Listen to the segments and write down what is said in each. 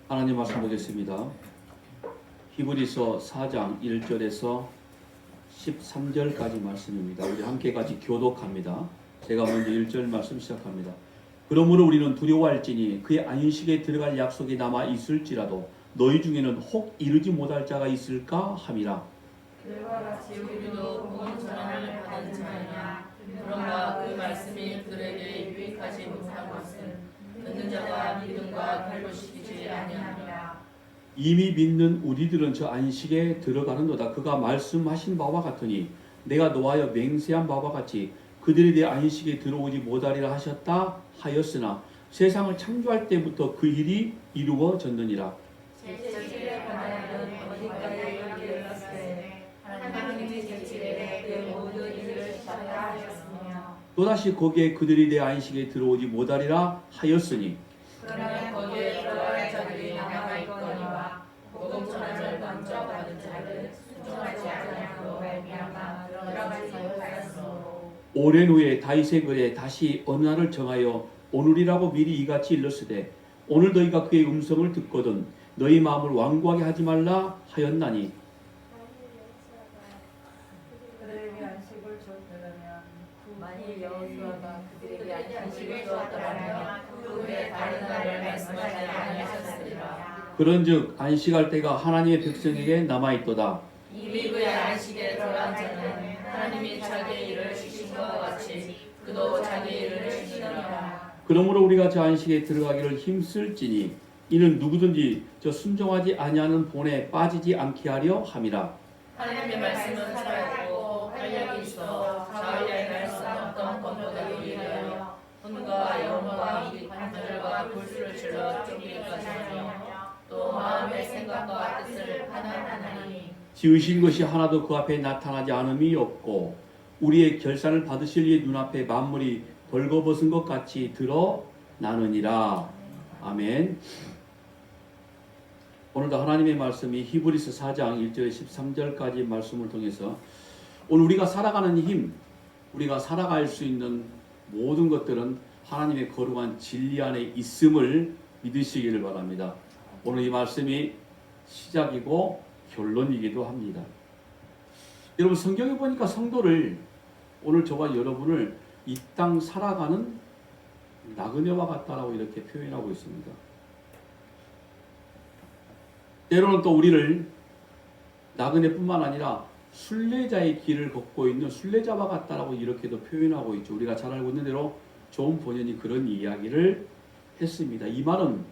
하나님 말씀 보겠습니다. 히브리서 4장 1절에서 13절까지 말씀입니다. 우리 함께 같이 교독합니다. 제가 먼저 1절 말씀 시작합니다. 그러므로 우리는 두려워할지니 그의 안식에 들어갈 약속이 남아 있을지라도 너희 중에는 혹 이르지 못할 자가 있을까 함이라. 그와 같이 우리도 복음 전함을 받은 자이나 그런가 그 말씀이 그들에게 유익하지 못한 것은 듣는 자가 믿음과 결부시키지 아니하니라. 이미 믿는 우리들은 저 안식에 들어가는도다. 그가 말씀하신 바와 같으니 내가 노하여 맹세한 바와 같이 그들이 내 안식에 들어오지 못하리라 하셨다 하였으나 세상을 창조할 때부터 그 일이 이루어졌느니라. 제7일의 바다는 어디까지 이르렀으되 하나님이 제7일에 그 모든 일을 시작하라 하셨으며 또다시 거기에 그들이 내 안식에 들어오지 못하리라 하였으니 그러면 거기에 들어갈 자들이 남아 있거니와 복음 전함을 먼저 받은 자를 순종하지 아니함으로 말미암아 들어가지 못하였으므로 오랜 후에 다윗의 글에 다시 어느 날을 정하여 오늘이라고 미리 이같이 일렀으되 오늘 너희가 그의 음성을 듣거든 너희 마음을 완고하게 하지 말라 하였나니. 그들에게 안식을 줬더라면 만일 여호수아가 그들에게 안식을 주었더라면 그 후에 다른 날을 말씀하지 아니하셨으리라. 그런즉 안식할 때가 하나님의 백성에게 남아있도다. 이미 그의 안식에 들어간 자는 하나님이 자기의 일을 시킨 것과 같이 그도 자기의 일을 시키느니라. 그러므로 우리가 저 안식에 들어가기를 힘쓸지니 이는 누구든지 저 순종하지 아니하는 본에 빠지지 않게 하려 함이라. 하나님의 말씀은 살아있고 활력이 있어 자위할 말씀 어떤 것보다도 유리하여 혼과 영과 이 관절과 골수를 찔러 쪼개기까지 하며 또 마음의 생각과 뜻을 판단하나니 지으신 것이 하나도 그 앞에 나타나지 않음이 없고 우리의 결산을 받으실 이의 눈앞에 만물이 벌거벗은 것 같이 드러나느니라. 아멘. 오늘도 하나님의 말씀이 히브리서 4장 1절 13절까지 말씀을 통해서 오늘 우리가 살아가는 힘, 우리가 살아갈 수 있는 모든 것들은 하나님의 거룩한 진리 안에 있음을 믿으시기를 바랍니다. 오늘 이 말씀이 시작이고 결론이기도 합니다. 여러분 성경에 보니까 성도를 오늘 저와 여러분을 이 땅 살아가는 나그네와 같다라고 이렇게 표현하고 있습니다. 때로는 또 우리를 나그네뿐만 아니라 순례자의 길을 걷고 있는 순례자와 같다라고 이렇게도 표현하고 있죠. 우리가 잘 알고 있는 대로 좋은 번연이 그런 이야기를 했습니다. 이 말은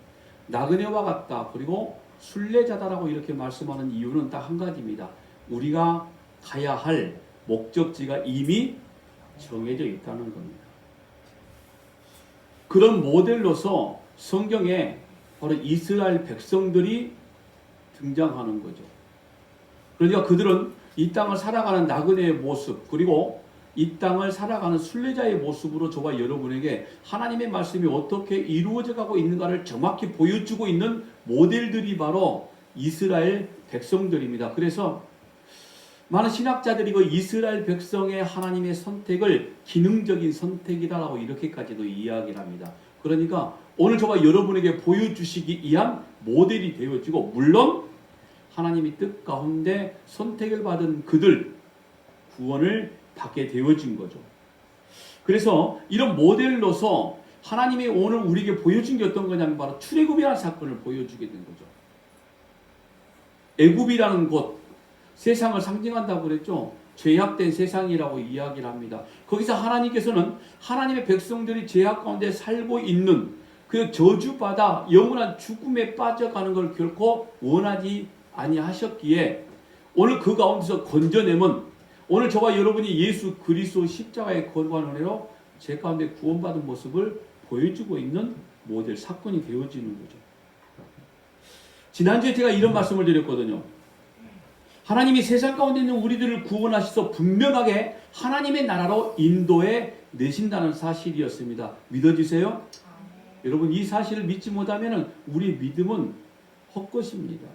나그네와 같다 그리고 순례자다라고 이렇게 말씀하는 이유는 딱 한 가지입니다. 우리가 가야 할 목적지가 이미 정해져 있다는 겁니다. 그런 모델로서 성경에 바로 이스라엘 백성들이 등장하는 거죠. 그러니까 그들은 이 땅을 살아가는 나그네의 모습 그리고 이 땅을 살아가는 순례자의 모습으로 저와 여러분에게 하나님의 말씀이 어떻게 이루어져 가고 있는가를 정확히 보여주고 있는 모델들이 바로 이스라엘 백성들입니다. 그래서 많은 신학자들이 그 이스라엘 백성의 하나님의 선택을 기능적인 선택이다라고 이렇게까지도 이야기를 합니다. 그러니까 오늘 저와 여러분에게 보여주시기 위한 모델이 되어지고 물론 하나님이 뜻 가운데 선택을 받은 그들 구원을 받게 되어진 거죠. 그래서 이런 모델로서 하나님이 오늘 우리에게 보여준 게 어떤 거냐면 바로 출애굽이라는 사건을 보여주게 된 거죠. 애굽이라는 곳 세상을 상징한다고 그랬죠. 죄악된 세상이라고 이야기를 합니다. 거기서 하나님께서는 하나님의 백성들이 죄악 가운데 살고 있는 그 저주받아 영원한 죽음에 빠져가는 걸 결코 원하지 아니하셨기에 오늘 그 가운데서 건져내면 오늘 저와 여러분이 예수 그리스도 십자가의 거룩한 은혜로 죄 가운데 구원받은 모습을 보여주고 있는 모델 사건이 되어지는 거죠. 지난주에 제가 이런 말씀을 드렸거든요. 하나님이 세상 가운데 있는 우리들을 구원하셔서 분명하게 하나님의 나라로 인도해 내신다는 사실이었습니다. 믿어지세요? 여러분 이 사실을 믿지 못하면 우리의 믿음은 헛것입니다.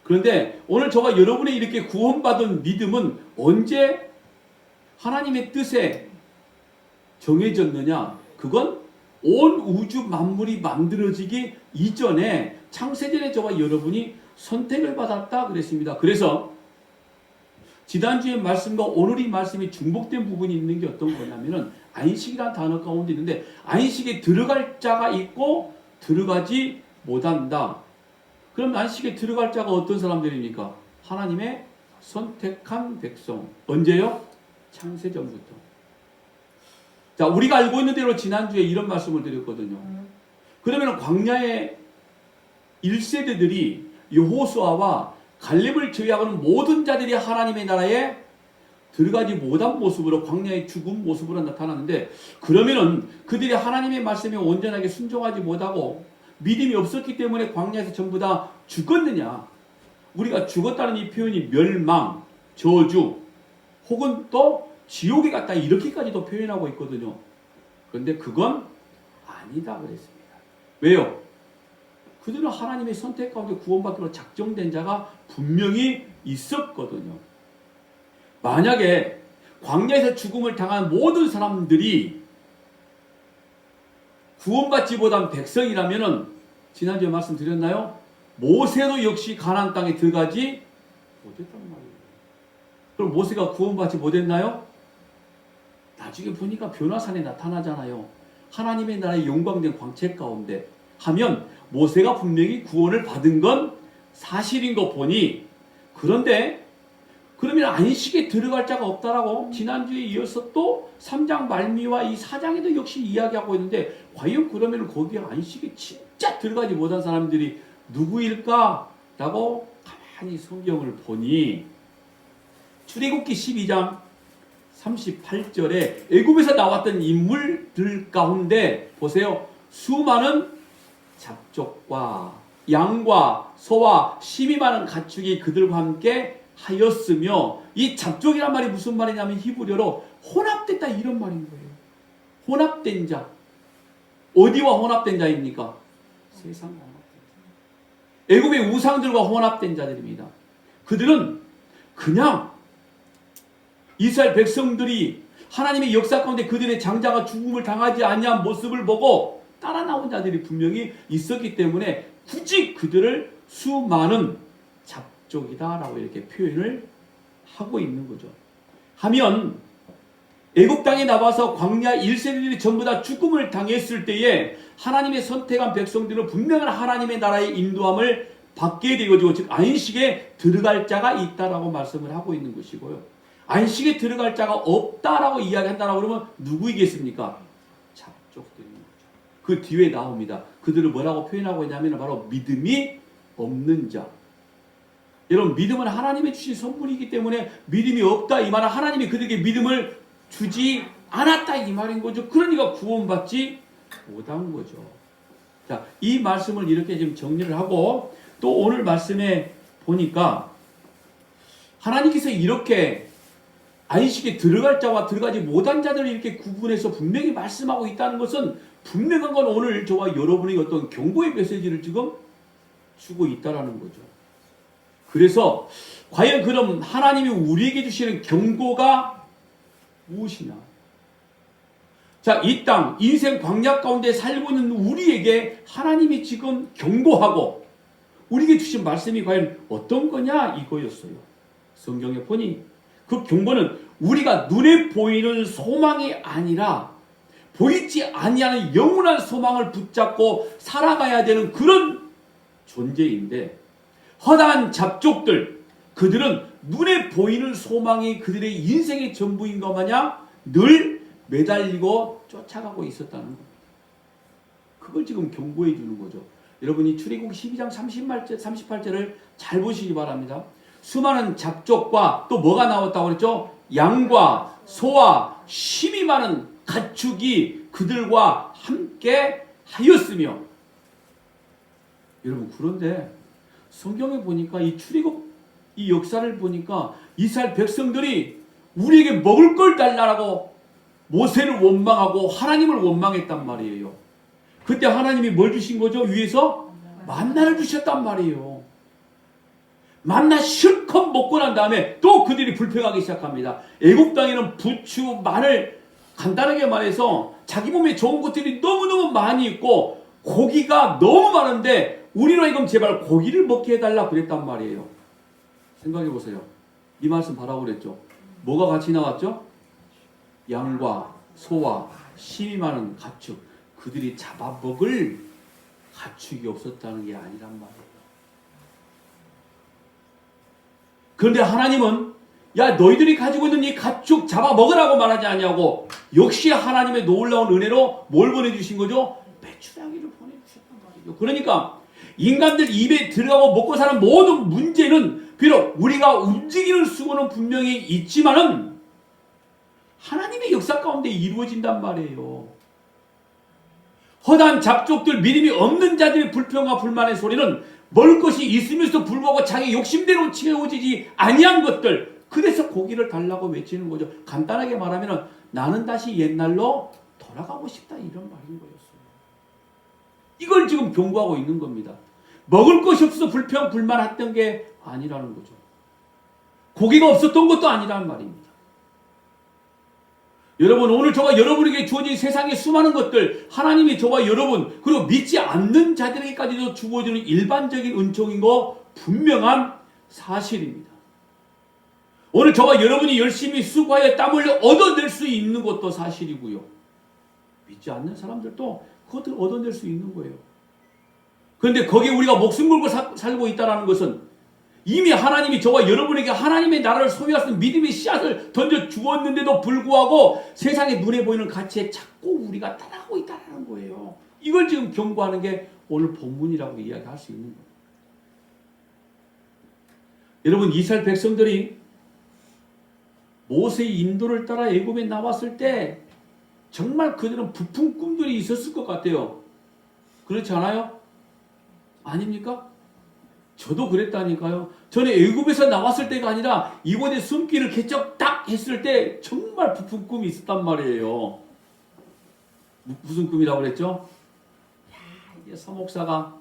그런데 오늘 저와 여러분이 이렇게 구원받은 믿음은 언제 하나님의 뜻에 정해졌느냐? 그건 온 우주 만물이 만들어지기 이전에 창세전에 저와 여러분이 선택을 받았다 그랬습니다. 그래서 지난주의 말씀과 오늘 이 말씀이 중복된 부분이 있는 게 어떤 거냐면은 안식이라는 단어 가운데 있는데 안식에 들어갈 자가 있고 들어가지 못한다. 그럼 안식에 들어갈 자가 어떤 사람들입니까? 하나님의 선택한 백성. 언제요? 창세전부터. 자, 우리가 알고 있는 대로 지난주에 이런 말씀을 드렸거든요. 그러면 광야의 1세대들이 여호수아와 갈렙을 제외하고는 모든 자들이 하나님의 나라에 들어가지 못한 모습으로 광야의 죽은 모습으로 나타났는데, 그러면은 그들이 하나님의 말씀에 온전하게 순종하지 못하고 믿음이 없었기 때문에 광야에서 전부 다 죽었느냐? 우리가 죽었다는 이 표현이 멸망, 저주 혹은 또 지옥에 갔다 이렇게까지도 표현하고 있거든요. 그런데 그건 아니다 그랬습니다. 왜요? 그들은 하나님의 선택 가운데 구원받기로 작정된 자가 분명히 있었거든요. 만약에 광야에서 죽음을 당한 모든 사람들이 구원받지 못한 백성이라면은 지난주에 말씀드렸나요? 모세도 역시 가나안 땅에 들어가지 못했단 말이에요. 그럼 모세가 구원받지 못했나요? 나중에 보니까 변화산에 나타나잖아요. 하나님의 나라의 영광된 광채 가운데 하면 모세가 분명히 구원을 받은 건 사실인 거 보니, 그런데 그러면 안식에 들어갈 자가 없다라고 지난주에 이어서 또 3장 말미와 이 4장에도 역시 이야기하고 있는데, 과연 그러면 거기에 안식에 진짜 들어가지 못한 사람들이 누구일까? 라고 가만히 성경을 보니 출애굽기 12장 38절에 애굽에서 나왔던 인물들 가운데 보세요. 수많은 잡족과 양과 소와 심이 많은 가축이 그들과 함께 하였으며, 이 잡족이란 말이 무슨 말이냐면 히브리어로 혼합됐다 이런 말인 거예요. 혼합된 자. 어디와 혼합된 자입니까? 세상과 혼합된 자. 애굽의 우상들과 혼합된 자들입니다. 그들은 그냥 이스라엘 백성들이 하나님의 역사 가운데 그들의 장자가 죽음을 당하지 아니한 모습을 보고 따라 나온 자들이 분명히 있었기 때문에 굳이 그들을 수많은 잡족이다라고 이렇게 표현을 하고 있는 거죠. 하면 애굽 땅에 나와서 광야 1세대들이 전부 다 죽음을 당했을 때에 하나님의 선택한 백성들은 분명한 하나님의 나라의 인도함을 받게 되어지고, 즉 안식에 들어갈 자가 있다라고 말씀을 하고 있는 것이고요. 안식에 들어갈 자가 없다라고 이야기한다라고 그러면 누구이겠습니까? 잡족들입니다. 그 뒤에 나옵니다. 그들을 뭐라고 표현하고 있냐면 바로 믿음이 없는 자. 여러분, 믿음은 하나님이 주신 선물이기 때문에 믿음이 없다 이 말은 하나님이 그들에게 믿음을 주지 않았다 이 말인 거죠. 그러니까 구원받지 못한 거죠. 자, 이 말씀을 이렇게 좀 정리를 하고 또 오늘 말씀에 보니까 하나님께서 이렇게 안식에 들어갈 자와 들어가지 못한 자들을 이렇게 구분해서 분명히 말씀하고 있다는 것은 분명한 건 오늘 저와 여러분의 어떤 경고의 메시지를 지금 주고 있다라는 거죠. 그래서 과연 그럼 하나님이 우리에게 주시는 경고가 무엇이냐? 자, 이 땅 인생 광야 가운데 살고 있는 우리에게 하나님이 지금 경고하고 우리에게 주신 말씀이 과연 어떤 거냐 이거였어요. 성경에 보니 그 경고는 우리가 눈에 보이는 소망이 아니라 보이지 아니하는 영원한 소망을 붙잡고 살아가야 되는 그런 존재인데, 허다한 잡족들, 그들은 눈에 보이는 소망이 그들의 인생의 전부인 것 마냥 늘 매달리고 쫓아가고 있었다는 겁니다. 그걸 지금 경고해 주는 거죠. 여러분이 출애굽 12장 38절을 잘 보시기 바랍니다. 수많은 잡족과 또 뭐가 나왔다고 그랬죠? 양과 소와 힘이 많은 가축이 그들과 함께 하였으며. 여러분, 그런데 성경에 보니까 이 출애굽 이 역사를 보니까 이스라엘 백성들이 우리에게 먹을 걸 달라고 모세를 원망하고 하나님을 원망했단 말이에요. 그때 하나님이 뭘 주신 거죠? 위에서 만나를 주셨단 말이에요. 만나 실컷 먹고 난 다음에 또 그들이 불평하기 시작합니다. 애굽 땅에는 부추, 마늘, 간단하게 말해서 자기 몸에 좋은 것들이 너무너무 많이 있고 고기가 너무 많은데 우리로 하여금 제발 고기를 먹게 해달라 그랬단 말이에요. 생각해 보세요. 이 말씀 바라고 그랬죠. 뭐가 같이 나왔죠? 양과 소와 힘이 많은 가축, 그들이 잡아먹을 가축이 없었다는 게 아니란 말이에요. 그런데 하나님은 야 너희들이 가지고 있는 이 가축 잡아먹으라고 말하지 않냐고. 역시 하나님의 놀라운 은혜로 뭘 보내주신 거죠? 메추라기를 보내주셨단 말이죠. 그러니까 인간들 입에 들어가고 먹고 사는 모든 문제는 비록 우리가 움직이는 수고는 분명히 있지만은 하나님의 역사 가운데 이루어진단 말이에요. 허다한 잡족들, 믿음이 없는 자들의 불평과 불만의 소리는 먹을 것이 있으면서 불구하고 자기 욕심대로 채워지지 아니한 것들, 그래서 고기를 달라고 외치는 거죠. 간단하게 말하면 나는 다시 옛날로 돌아가고 싶다 이런 말인 거였어요. 이걸 지금 경고하고 있는 겁니다. 먹을 것이 없어서 불평 불만했던 게 아니라는 거죠. 고기가 없었던 것도 아니라는 말입니다. 여러분 오늘 저와 여러분에게 주어진 세상의 수많은 것들 하나님이 저와 여러분 그리고 믿지 않는 자들에게까지도 주어지는 일반적인 은총인 거 분명한 사실입니다. 오늘 저와 여러분이 열심히 수고하여 땀 흘려 얻어낼 수 있는 것도 사실이고요. 믿지 않는 사람들도 그것을 얻어낼 수 있는 거예요. 그런데 거기에 우리가 목숨 걸고 살고 있다는 것은 이미 하나님이 저와 여러분에게 하나님의 나라를 소유할 수 있는 믿음의 씨앗을 던져 주었는데도 불구하고 세상에 눈에 보이는 가치에 자꾸 우리가 따라가고 있다는 거예요. 이걸 지금 경고하는 게 오늘 본문이라고 이야기할 수 있는 거예요. 여러분 이스라엘 백성들이 모세의 인도를 따라 애굽에 나왔을 때 정말 그들은 부푼 꿈들이 있었을 것 같아요. 그렇지 않아요? 아닙니까? 저도 그랬다니까요. 저는 애굽에서 나왔을 때가 아니라 이곳에 숨길을 개척 딱 했을 때 정말 부푼 꿈이 있었단 말이에요. 무슨 꿈이라고 그랬죠? 야, 이제 서목사가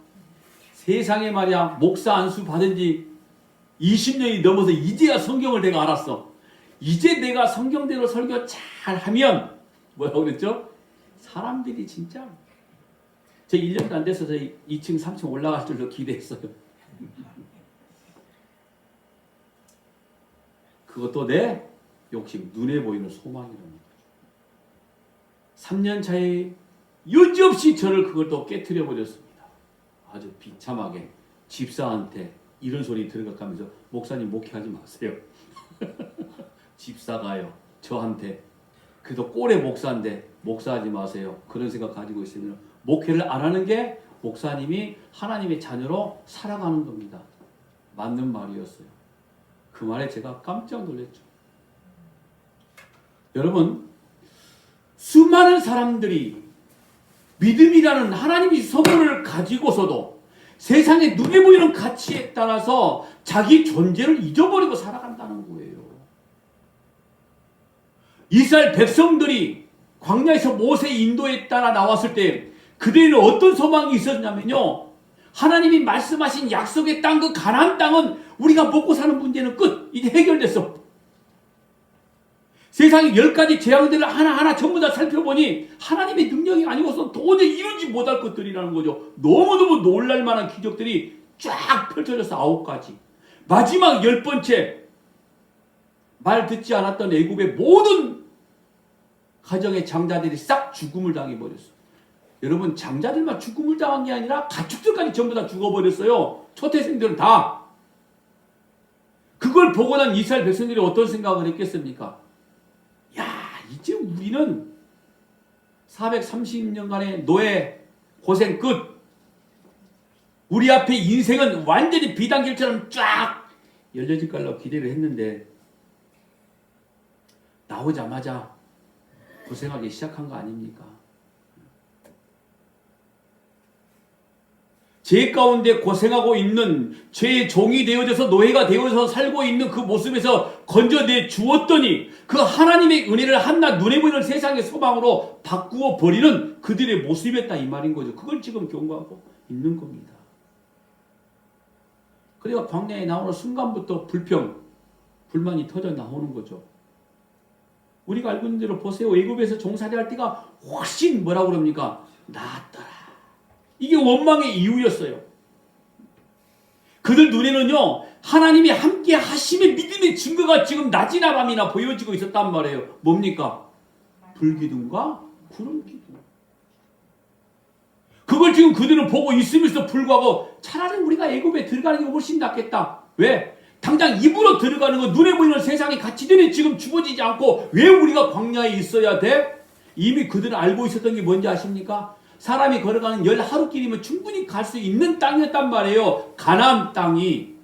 세상에 말이야 목사 안수 받은 지 20년이 넘어서 이제야 성경을 내가 알았어. 이제 내가 성경대로 설교 잘하면 뭐라고 그랬죠? 사람들이 진짜 저 1년도 안 돼서 저 2층 3층 올라갈 줄로 기대했어요. 그것도 내 욕심, 눈에 보이는 소망이라는 거죠. 3년 차에 여지없이 저를 그걸 또 깨트려 버렸습니다. 아주 비참하게 집사한테 이런 소리 들어가면서 목사님 목회하지 마세요. 집사가요 저한테 그래도 꼴의 목사인데 목사하지 마세요. 그런 생각 가지고 있으면 목회를 안 하는 게 목사님이 하나님의 자녀로 살아가는 겁니다. 맞는 말이었어요. 그 말에 제가 깜짝 놀랐죠. 여러분 수많은 사람들이 믿음이라는 하나님의 선물을 가지고서도 세상에 눈에 보이는 가치에 따라서 자기 존재를 잊어버리고 살아간다는 거예요. 이스라엘 백성들이 광야에서 모세의 인도에 따라 나왔을 때 그들에는 어떤 소망이 있었냐면요. 하나님이 말씀하신 약속의 땅, 그 가나안 땅은 우리가 먹고 사는 문제는 끝. 이제 해결됐어. 세상의 10가지 재앙들을 하나하나 전부 다 살펴보니 하나님의 능력이 아니고서 도저히 이루지 못할 것들이라는 거죠. 너무너무 놀랄 만한 기적들이 쫙 펼쳐져서 9가지. 마지막 10번째 말 듣지 않았던 애굽의 모든 가정의 장자들이 싹 죽음을 당해버렸어. 여러분 장자들만 죽음을 당한 게 아니라 가축들까지 전부 다 죽어버렸어요. 초태생들은 다. 그걸 보고 난 이스라엘 백성들이 어떤 생각을 했겠습니까? 야 이제 우리는 430년간의 노예 고생 끝. 우리 앞에 인생은 완전히 비단길처럼 쫙 열려질 걸로 기대를 했는데 나오자마자 고생하기 시작한 거 아닙니까? 죄 가운데 고생하고 있는 죄의 종이 되어져서 노예가 되어서 살고 있는 그 모습에서 건져내 주었더니 그 하나님의 은혜를 한낱 눈에 보이는 세상의 소망으로 바꾸어 버리는 그들의 모습이었다 이 말인 거죠. 그걸 지금 경고하고 있는 겁니다. 그러니까 광야에 나오는 순간부터 불평, 불만이 터져 나오는 거죠. 우리가 알고 있는 대로 보세요. 애굽에서 종살이 할 때가 훨씬 뭐라고 그럽니까? 나았더라. 이게 원망의 이유였어요. 그들 눈에는요, 하나님이 함께 하심의 믿음의 증거가 지금 낮이나 밤이나 보여지고 있었단 말이에요. 뭡니까? 불기둥과 구름기둥. 그걸 지금 그들은 보고 있으면서 불구하고 차라리 우리가 애굽에 들어가는 게 훨씬 낫겠다. 왜? 당장 입으로 들어가는 거, 눈에 보이는 세상의 가치들이 지금 주어지지 않고 왜 우리가 광야에 있어야 돼? 이미 그들은 알고 있었던 게 뭔지 아십니까? 사람이 걸어가는 10하루길이면 충분히 갈 수 있는 땅이었단 말이에요. 가나안 땅이.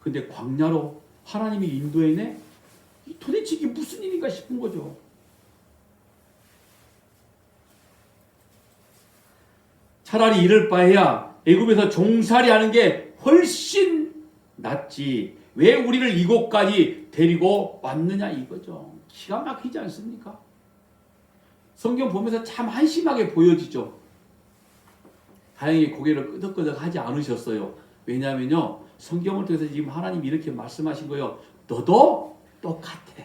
근데 광야로 하나님이 인도해내? 도대체 이게 무슨 일인가 싶은 거죠. 차라리 이럴 바에야 애굽에서 종살이 하는 게 훨씬 낫지. 왜 우리를 이곳까지 데리고 왔느냐 이거죠. 기가 막히지 않습니까? 성경 보면서 참 한심하게 보여지죠. 다행히 고개를 끄덕끄덕 하지 않으셨어요. 왜냐하면요, 성경을 통해서 지금 하나님이 이렇게 말씀하신 거예요. 너도 똑같아.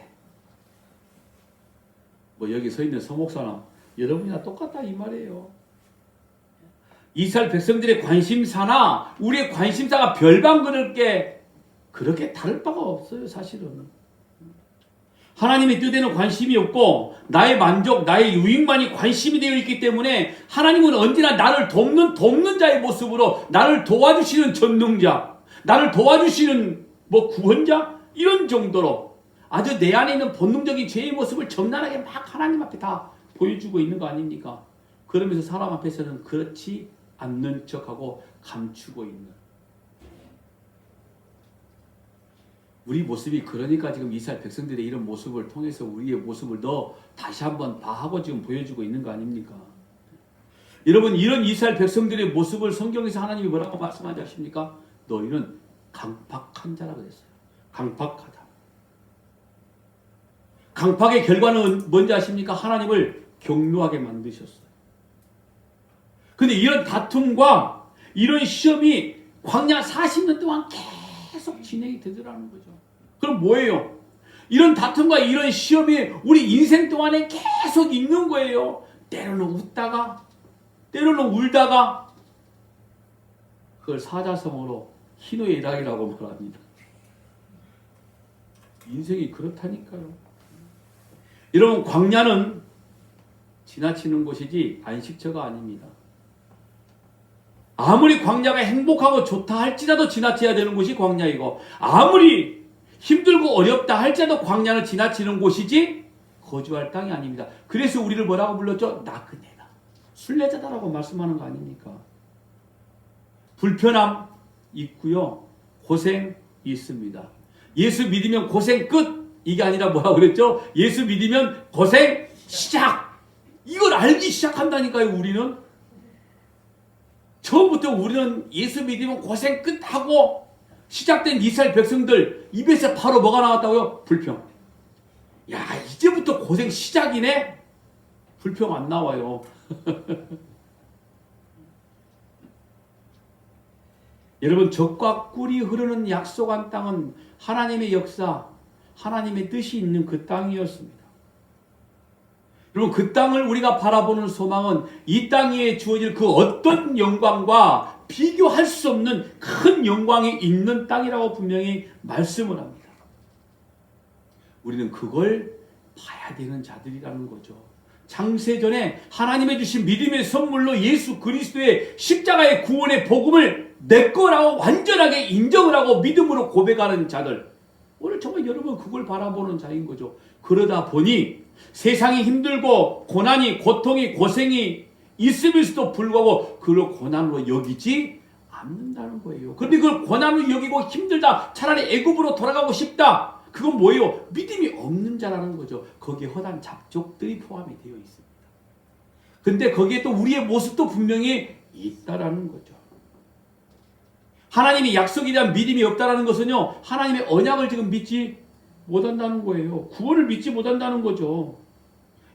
뭐 여기 서 있는 서목사는 여러분이나 똑같다 이 말이에요. 이스라엘 백성들의 관심사나 우리의 관심사가 별반 그렇게 다를 바가 없어요. 사실은 하나님의 뜻에는 관심이 없고 나의 만족, 나의 유익만이 관심이 되어 있기 때문에 하나님은 언제나 나를 돕는 자의 모습으로 나를 도와주시는 전능자, 나를 도와주시는 구원자 이런 정도로 아주 내 안에 있는 본능적인 죄의 모습을 적나라하게 막 하나님 앞에 다 보여주고 있는 거 아닙니까? 그러면서 사람 앞에서는 그렇지 않는 척하고 감추고 있는 우리 모습이 그러니까 지금 이스라엘 백성들의 이런 모습을 통해서 우리의 모습을 더 다시 한번 봐하고 지금 보여주고 있는 거 아닙니까? 여러분 이런 이스라엘 백성들의 모습을 성경에서 하나님이 뭐라고 말씀하지 않습니까? 너희는 강팍한 자라고 그랬어요. 강팍하다. 강팍의 결과는 뭔지 아십니까? 하나님을 격노하게 만드셨어요. 근데 이런 다툼과 이런 시험이 광야 40년 동안 계속 진행이 되더라는 거죠. 그럼 뭐예요? 이런 다툼과 이런 시험이 우리 인생 동안에 계속 있는 거예요. 때로는 웃다가 때로는 울다가 그걸 사자성어로 희노의 일학이라고 말합니다. 인생이 그렇다니까요. 여러분 광야는 지나치는 곳이지 안식처가 아닙니다. 아무리 광야가 행복하고 좋다 할지라도 지나쳐야 되는 곳이 광야이고 아무리 힘들고 어렵다 할지라도 광야는 지나치는 곳이지 거주할 땅이 아닙니다. 그래서 우리를 뭐라고 불렀죠? 나그네다. 순례자다라고 말씀하는 거 아닙니까? 불편함 있고요. 고생 있습니다. 예수 믿으면 고생 끝! 이게 아니라 뭐라고 그랬죠? 예수 믿으면 고생 시작! 이걸 알기 시작한다니까요, 우리는. 처음부터 우리는 예수 믿으면 고생 끝하고 시작된 이스라엘 백성들 입에서 바로 뭐가 나왔다고요? 불평. 야, 이제부터 고생 시작이네? 불평 안 나와요. 여러분 적과 꿀이 흐르는 약속한 땅은 하나님의 역사, 하나님의 뜻이 있는 그 땅이었습니다. 여러분 그 땅을 우리가 바라보는 소망은 이 땅에 주어질 그 어떤 영광과 비교할 수 없는 큰 영광이 있는 땅이라고 분명히 말씀을 합니다. 우리는 그걸 봐야 되는 자들이라는 거죠. 창세전에 하나님의 주신 믿음의 선물로 예수 그리스도의 십자가의 구원의 복음을 내 거라고 완전하게 인정을 하고 믿음으로 고백하는 자들. 오늘 정말 여러분 그걸 바라보는 자인 거죠. 그러다 보니 세상이 힘들고 고난이 고통이 고생이 있으면서도 불구하고 그걸 고난으로 여기지 않는다는 거예요. 그런데 그걸 고난으로 여기고 힘들다 차라리 애굽으로 돌아가고 싶다. 그건 뭐예요? 믿음이 없는 자라는 거죠. 거기에 허다한 잡족들이 포함이 되어 있습니다. 근데 거기에 또 우리의 모습도 분명히 있다라는 거죠. 하나님이 약속에 대한 믿음이 없다라는 것은요, 하나님의 언약을 지금 믿지 못한다는 거예요. 구원을 믿지 못한다는 거죠.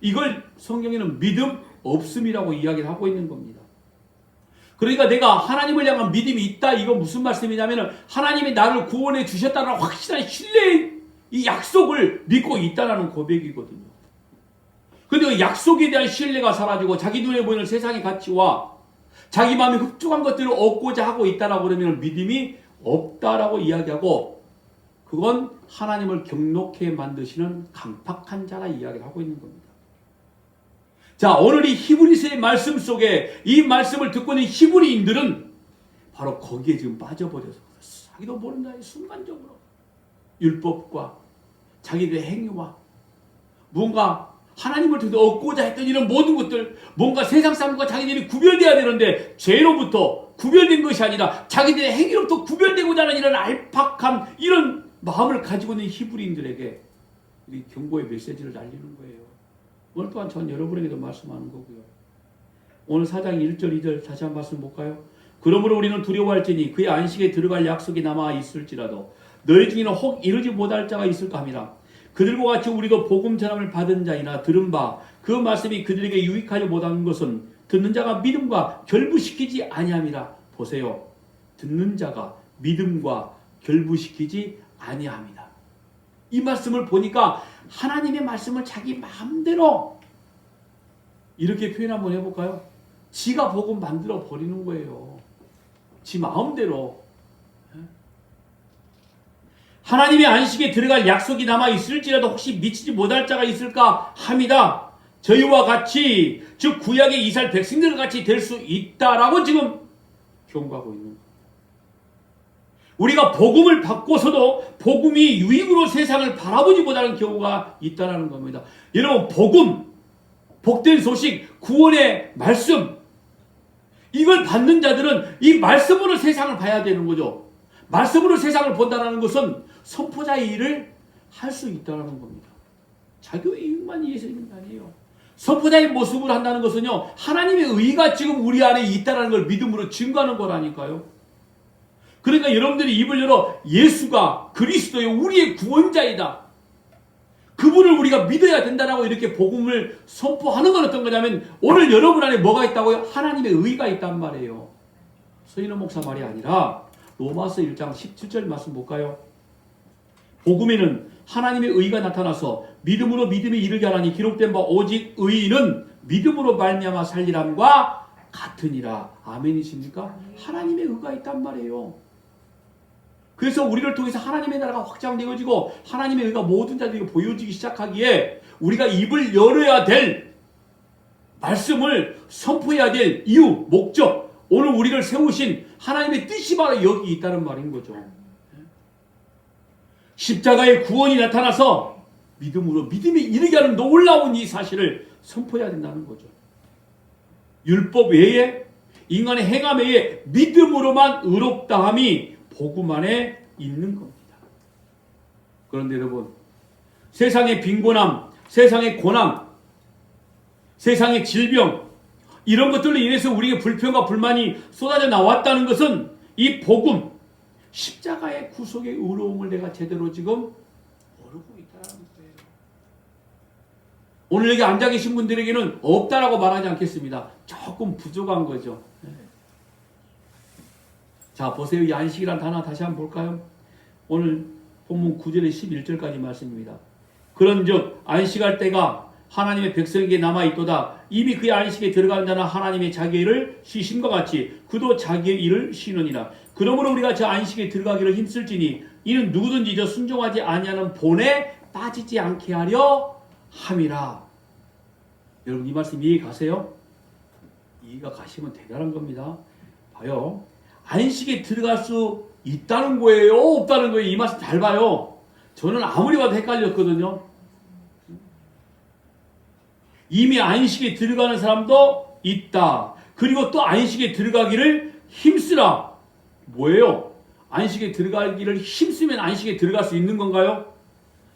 이걸 성경에는 믿음 없음이라고 이야기를 하고 있는 겁니다. 그러니까 내가 하나님을 향한 믿음이 있다. 이거 무슨 말씀이냐면 하나님이 나를 구원해 주셨다는 확실한 신뢰 이 약속을 믿고 있다라는 고백이거든요. 근데 그 약속에 대한 신뢰가 사라지고 자기 눈에 보이는 세상의 가치와 자기 마음에 흡족한 것들을 얻고자 하고 있다라고 그러면 믿음이 없다라고 이야기하고, 그건 하나님을 경록해 만드시는 강팍한 자라 이야기를 하고 있는 겁니다. 자, 오늘 이 히브리서의 말씀 속에 이 말씀을 듣고 있는 히브리인들은 바로 거기에 지금 빠져버려서 자기도 모르는 사이에 순간적으로 율법과 자기들의 행위와 뭔가 하나님을 통해서 얻고자 했던 이런 모든 것들, 뭔가 세상 사람과 자기들이 구별돼야 되는데 죄로부터 구별된 것이 아니라 자기들의 행위로부터 구별되고자 하는 이런 알팍한 이런 마음을 가지고 있는 히브리인들에게 이 경고의 메시지를 날리는 거예요. 오늘 또한 전 여러분에게도 말씀하는 거고요. 오늘 4장 1절 2절 다시 한 말씀 볼까요? 그러므로 우리는 두려워할지니 그의 안식에 들어갈 약속이 남아 있을지라도 너희 중에는 혹 이르지 못할 자가 있을까 함이라. 그들과 같이 우리도 복음 전함을 받은 자이나 들은 바 그 말씀이 그들에게 유익하지 못한 것은 듣는 자가 믿음과 결부시키지 아니함이라. 보세요. 듣는 자가 믿음과 결부시키지 아니함이다. 이 말씀을 보니까 하나님의 말씀을 자기 마음대로 이렇게 표현 한번 해볼까요? 지가 복음 만들어 버리는 거예요. 지 마음대로. 하나님의 안식에 들어갈 약속이 남아 있을지라도 혹시 미치지 못할 자가 있을까 함이다. 저희와 같이, 즉 구약의 이스라엘 백성들과 같이 될 수 있다라고 지금 경고하고 있는 거예요. 우리가 복음을 받고서도 복음이 유익으로 세상을 바라보지 못하는 경우가 있다는 겁니다. 여러분, 복음, 복된 소식, 구원의 말씀, 이걸 받는 자들은 이 말씀으로 세상을 봐야 되는 거죠. 말씀으로 세상을 본다는 것은 선포자의 일을 할 수 있다는 겁니다. 자기의 이익만 위해서 있는 게 아니에요. 선포자의 모습을 한다는 것은요, 하나님의 의가 지금 우리 안에 있다는 걸 믿음으로 증거하는 거라니까요. 그러니까 여러분들이 입을 열어 예수가 그리스도의 우리의 구원자이다, 그분을 우리가 믿어야 된다라고 이렇게 복음을 선포하는 건 어떤 거냐면, 오늘 여러분 안에 뭐가 있다고요? 하나님의 의가 있단 말이에요. 서인호 목사 말이 아니라 로마서 1장 17절 말씀 볼까요? 복음에는 하나님의 의가 나타나서 믿음으로 믿음에 이르게 하라니 기록된 바 오직 의인은 믿음으로 말미암아 살리람과 같으니라. 아멘이십니까? 하나님의 의가 있단 말이에요. 그래서 우리를 통해서 하나님의 나라가 확장되어지고 하나님의 의가 모든 자들에게 보여지기 시작하기에 우리가 입을 열어야 될 말씀을 선포해야 될 이유, 목적, 오늘 우리를 세우신 하나님의 뜻이 바로 여기 있다는 말인 거죠. 십자가의 구원이 나타나서 믿음으로 믿음에 이르게 하는 놀라운 이 사실을 선포해야 된다는 거죠. 율법 외에, 인간의 행함 외에 믿음으로만 의롭다함이 복음 안에 있는 겁니다. 그런데 여러분, 세상의 빈곤함, 세상의 고난, 세상의 질병, 이런 것들로 인해서 우리에게 불평과 불만이 쏟아져 나왔다는 것은 이 복음, 십자가의 구속의 의로움을 내가 제대로 지금 모르고 있다는 거예요. 오늘 여기 앉아 계신 분들에게는 없다라고 말하지 않겠습니다. 조금 부족한 거죠. 자, 보세요. 이 안식이란 단어 다시 한번 볼까요? 오늘 본문 9절에 11절까지 말씀입니다. 그런즉 안식할 때가 하나님의 백성에게 남아있도다. 이미 그의 안식에 들어가는 자는 하나님의 자기의 일을 쉬심과 같이 그도 자기의 일을 쉬느니라. 그러므로 우리가 저 안식에 들어가기를 힘쓸지니 이는 누구든지 저 순종하지 아니하는 본에 빠지지 않게 하려 함이라. 여러분, 이 말씀 이해 가세요? 이해가 가시면 대단한 겁니다. 봐요. 안식에 들어갈 수 있다는 거예요? 없다는 거예요? 이 말씀 잘 봐요. 저는 아무리 봐도 헷갈렸거든요. 이미 안식에 들어가는 사람도 있다. 그리고 또 안식에 들어가기를 힘쓰라. 뭐예요? 안식에 들어가기를 힘쓰면 안식에 들어갈 수 있는 건가요?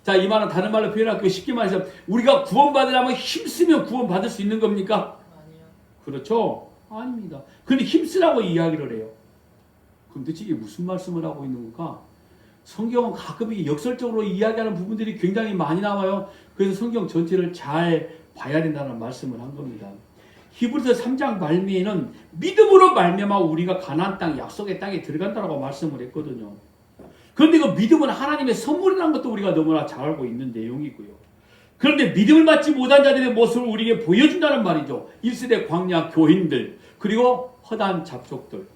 자, 이 말은 다른 말로 표현할게요. 쉽게 말해서 우리가 구원받으려면 힘쓰면 구원받을 수 있는 겁니까? 아니요. 그렇죠? 아닙니다. 근데 힘쓰라고 이야기를 해요. 그럼 대체 이게 무슨 말씀을 하고 있는 건가? 성경은 가끔 이게 역설적으로 이야기하는 부분들이 굉장히 많이 나와요. 그래서 성경 전체를 잘 봐야 된다는 말씀을 한 겁니다. 히브리서 3장 말미에는 믿음으로 말미암아 우리가 가나안 땅, 약속의 땅에 들어간다라고 말씀을 했거든요. 그런데 그 믿음은 하나님의 선물이라는 것도 우리가 너무나 잘 알고 있는 내용이고요. 그런데 믿음을 받지 못한 자들의 모습을 우리에게 보여준다는 말이죠. 1세대 광야 교인들, 그리고 허다한 잡족들.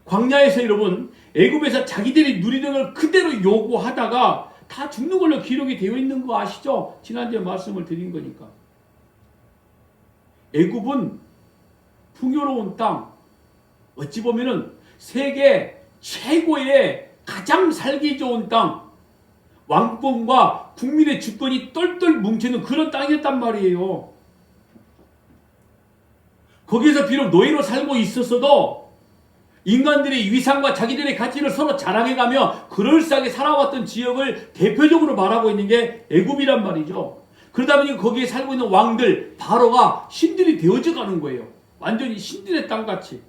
광야에서 여러분, 애굽에서 자기들이 누리는 걸 그대로 요구하다가 다 죽는 걸로 기록이 되어 있는 거 아시죠? 지난주에 말씀을 드린 거니까. 애굽은 풍요로운 땅, 어찌 보면은 세계 최고의 가장 살기 좋은 땅, 왕권과 국민의 주권이 똘똘 뭉치는 그런 땅이었단 말이에요. 거기에서 비록 노예로 살고 있었어도 인간들의 위상과 자기들의 가치를 서로 자랑해가며 그럴싸하게 살아왔던 지역을 대표적으로 말하고 있는 게 애굽이란 말이죠. 그러다 보니 거기에 살고 있는 왕들, 바로가 신들이 되어져 가는 거예요. 완전히 신들의 땅같이.